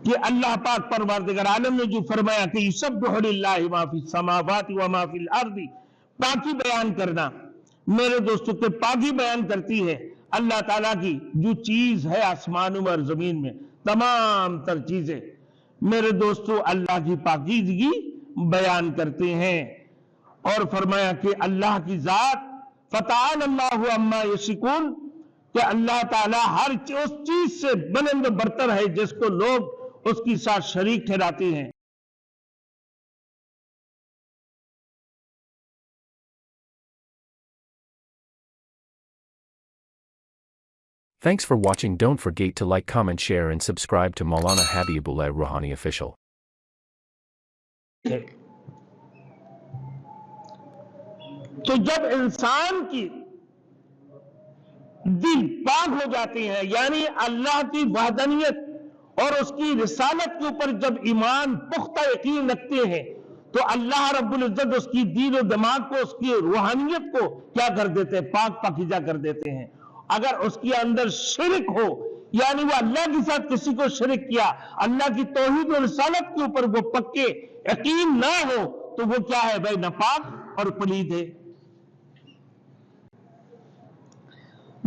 کہ اللہ پاک پروردگار عالم نے جو فرمایا کہ یسبح للہ ما فی السماوات و ما فی الارض، پاکی بیان کرنا میرے دوستوں کے پاکی بیان کرتی ہے اللہ تعالیٰ کی جو چیز ہے آسمانوں میں اور زمین میں، تمام تر چیزیں میرے دوستوں اللہ کی پاکیزگی بیان کرتے ہیں۔ اور فرمایا کہ اللہ کی ذات فتعالی اللہ عما یشرکون، کہ اللہ تعالیٰ ہر اس چیز سے بلند و برتر ہے جس کو لوگ اس کی ساتھ شریک ٹھہراتے ہیں۔ Thanks for watching. Don't forget to like, comment, share and subscribe to Maulana Habibullah Rouhani Official. تو جب انسان کی دل پاک ہو جاتے ہیں، یعنی اللہ کی وحدانیت اور اس کی رسالت کے اوپر جب ایمان پختہ یقین رکھتے ہیں، تو اللہ رب العزت اس کی دل و دماغ کو، اس کی روحانیت کو کیا کر دیتے ہیں؟ پاک پاکیزہ کر دیتے ہیں۔ اگر اس کے اندر شرک ہو، یعنی وہ اللہ کے ساتھ کسی کو شرک کیا، اللہ کی توحید و رسالت کے اوپر وہ پکے یقین نہ ہو، تو وہ کیا ہے بھائی؟ ناپاک اور پلید ہے۔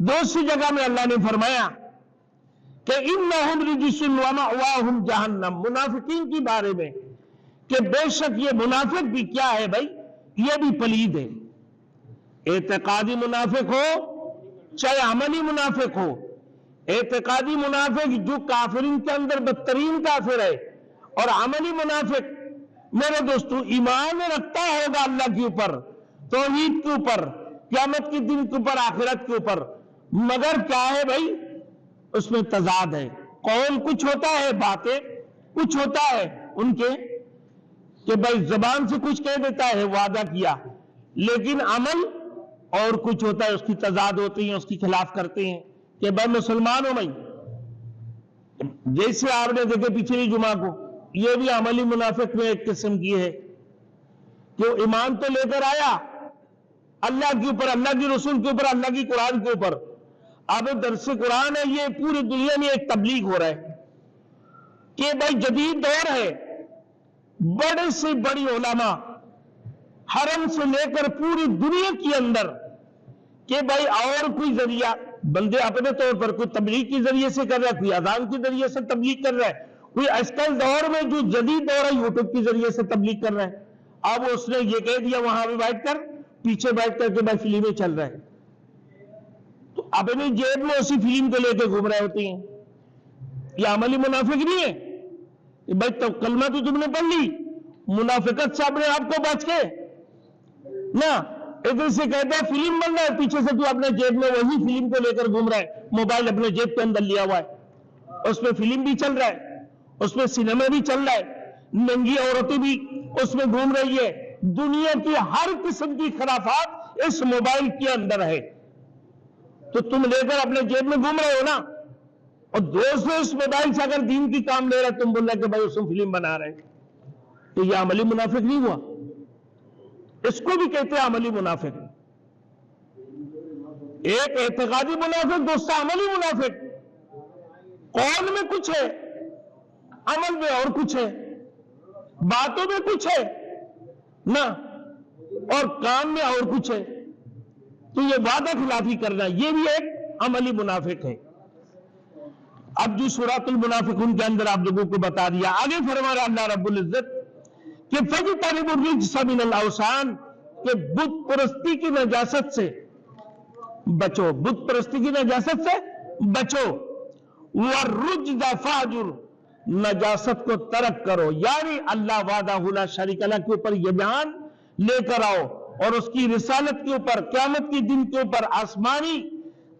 دوسری جگہ میں اللہ نے فرمایا کہ انہم رجس ومأواہم جہنم، منافقین کی بارے میں کہ بے شک یہ منافق بھی کیا ہے بھائی؟ یہ بھی پلید ہے۔ اعتقادی منافق ہو چاہے عملی منافق ہو، اعتقادی منافق جو کافرین کے اندر بدترین کافر ہے، اور عملی منافق میرے دوستو ایمان رکھتا ہوگا اللہ کے اوپر، توحید کے اوپر، قیامت کے دن کے اوپر، آخرت کے اوپر، مگر کیا ہے بھائی؟ اس میں تضاد ہے۔ قول کچھ ہوتا ہے، باتیں کچھ ہوتا ہے ان کے کہ بھائی زبان سے کچھ کہہ دیتا ہے، وعدہ کیا، لیکن عمل اور کچھ ہوتا ہے، اس کی تضاد ہوتی ہیں، اس کی خلاف کرتے ہیں کہ بھائی مسلمان ہو بھائی۔ جیسے آپ نے دیکھے پچھلی جمعہ کو، یہ بھی عملی منافق میں ایک قسم کی ہے کہ وہ ایمان تو لے کر آیا اللہ کے اوپر، اللہ کی رسول کے اوپر، اللہ کی قرآن کے اوپر، اب درس قرآن ہے، یہ پوری دنیا میں ایک تبلیغ ہو رہا ہے کہ بھائی جدید دور ہے، بڑے سے بڑی علماء حرم سے لے کر پوری دنیا کے اندر کہ بھائی اور کوئی ذریعہ، بندے اپنے طور پر کوئی تبلیغ کے ذریعے سے کر رہا ہے، کوئی اذان کے ذریعے سے تبلیغ کر رہا ہے، کوئی آج کل دور میں جو جدید دور ہے یوٹیوب کے ذریعے سے تبلیغ کر رہا ہے۔ اب اس نے یہ کہہ دیا وہاں بھی بیٹھ کر، پیچھے بیٹھ کر کے بھائی فلمیں چل رہا ہے، تو اپنی جیب میں اسی فلم کو لے کے گھوم رہے ہوتے ہیں۔ یہ عملی منافق نہیں ہے کہ بھائی تو کلمہ تو تم نے پڑھ لی، منافقت سے اپنے آپ کو بچ کے نہ، ادھر سے کہتا ہے فلم بن رہا ہے، پیچھے سے تو اپنے جیب میں وہی فلم کو لے کر گھوم رہا ہے، موبائل اپنے جیب کے اندر لیا ہوا ہے، اس میں فلم بھی چل رہا ہے، اس میں سینما بھی چل رہا ہے، ننگی عورتیں بھی اس میں گھوم رہی ہے، دنیا کی ہر قسم کی خرافات اس موبائل کے اندر ہے، تو تم لے کر اپنے جیب میں گھوم رہے ہو نا، اور دوست اس موبائل سے اگر دین کی کام لے رہا، تم بول رہے کہ بھائی اس میں فلم بنا رہے، تو یہ عملی منافق نہیں ہوا؟ اس کو بھی کہتے ہیں عملی منافق۔ ایک اعتقادی منافق، دوسرا عملی منافق۔ قول میں کچھ ہے، عمل میں اور کچھ ہے، باتوں میں کچھ ہے نہ، اور کام میں اور کچھ ہے، تو یہ وعدہ خلافی کرنا یہ بھی ایک عملی منافق ہے۔ اب جو سورۃ المنافقون کے اندر آپ لوگوں کو بتا دیا، آگے فرما رہا اللہ رب العزت کہ فَجْتَنِبُوا الرِّجْسَ مِنَ الْأَوْثَانِ، کہ بت پرستی کی نجاست سے بچو، بت پرستی کی نجاست سے بچو، وَالرُّجْزَ فَاهْجُرْ، نجاست کو ترک کرو، یعنی اللہ وحدہ لا شریک لہ کے اوپر یہ بیان لے کر آؤ، اور اس کی رسالت کے اوپر، قیامت کے دن کے اوپر، آسمانی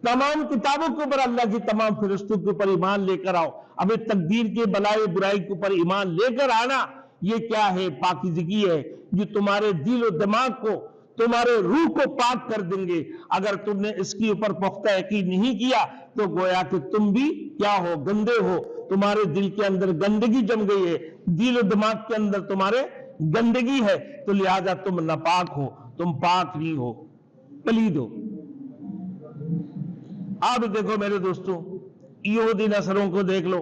تمام کتابوں کے اوپر، اللہ کی تمام فرشتوں کے اوپر ایمان لے کر آؤ۔ اب تقدیر کے بلائی برائی کے اوپر ایمان لے کر آنا، یہ کیا ہے؟ پاکیزگی ہے، جو تمہارے دل و دماغ کو، تمہارے روح کو پاک کر دیں گے۔ اگر تم نے اس کے اوپر پختہ یقین نہیں کیا تو گویا کہ تم بھی کیا ہو؟ گندے ہو، تمہارے دل کے اندر گندگی جم گئی ہے، دل و دماغ کے اندر تمہارے گندگی ہے، تو لہذا تم ناپاک ہو، تم پاک نہیں ہو، پلید ہو۔ آپ دیکھو میرے دوستوں، یہودی نصروں کو دیکھ لو،